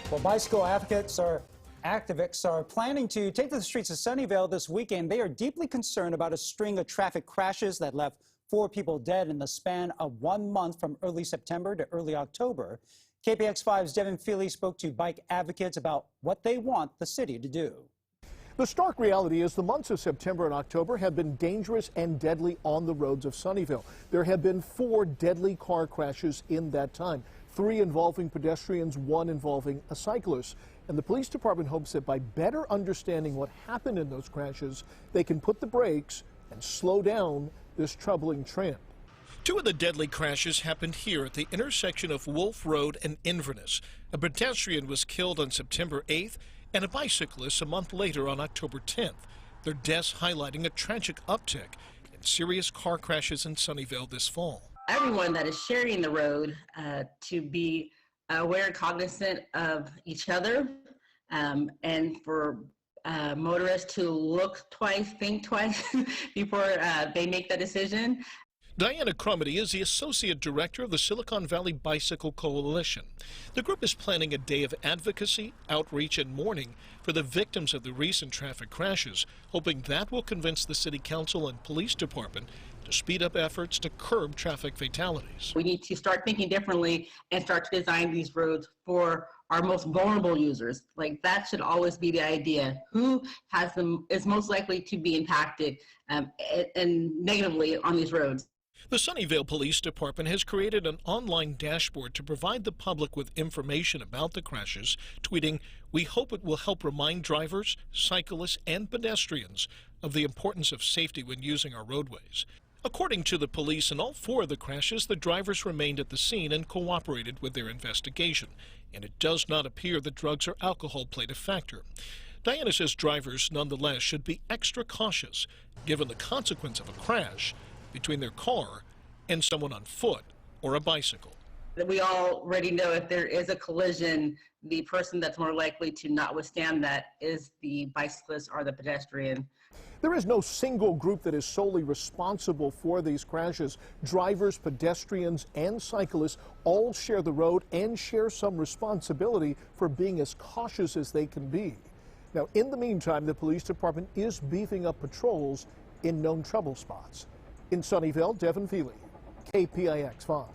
Well, bicycle activists are planning to take to the streets of Sunnyvale this weekend. They are deeply concerned about a string of traffic crashes that left 4 people dead in the span of 1 month from early September to early October. KPIX 5's Devin Feely spoke to bike advocates about what they want the city to do. The stark reality is the months of September and October have been dangerous and deadly on the roads of Sunnyvale. There have been 4 deadly car crashes in that time, 3 involving pedestrians, 1 involving a cyclist. And the police department hopes that by better understanding what happened in those crashes, they can put the brakes and slow down this troubling trend. 2 of the deadly crashes happened here at the intersection of Wolf Road and Inverness. A pedestrian was killed on September 8th and a bicyclist a month later on October 10th. Their deaths highlighting a tragic uptick in serious car crashes in Sunnyvale this fall. Everyone that is sharing the road to be aware and cognizant of each other, and for motorists to look twice, think twice before they make that decision. Diana Cromedy is the Associate Director of the Silicon Valley Bicycle Coalition. The group is planning a day of advocacy, outreach, and mourning for the victims of the recent traffic crashes, hoping that will convince the City Council and Police Department to speed up efforts to curb traffic fatalities. We need to start thinking differently and start to design these roads for our most vulnerable users. Like, that should always be the idea. Who is most likely to be impacted and negatively on these roads? The Sunnyvale Police Department has created an online dashboard to provide the public with information about the crashes, tweeting, "We hope it will help remind drivers, cyclists, and pedestrians of the importance of safety when using our roadways." According to the police, in all 4 of the crashes, the drivers remained at the scene and cooperated with their investigation, and it does not appear that drugs or alcohol played a factor. Diana says drivers nonetheless should be extra cautious, given the consequence of a crash between their car and someone on foot or a bicycle. We already know if there is a collision, the person that's more likely to not withstand that is the bicyclist or the pedestrian. There is no single group that is solely responsible for these crashes. Drivers, pedestrians, and cyclists all share the road and share some responsibility for being as cautious as they can be. Now, in the meantime, the police department is beefing up patrols in known trouble spots. In Sunnyvale, Devin Feely, KPIX 5.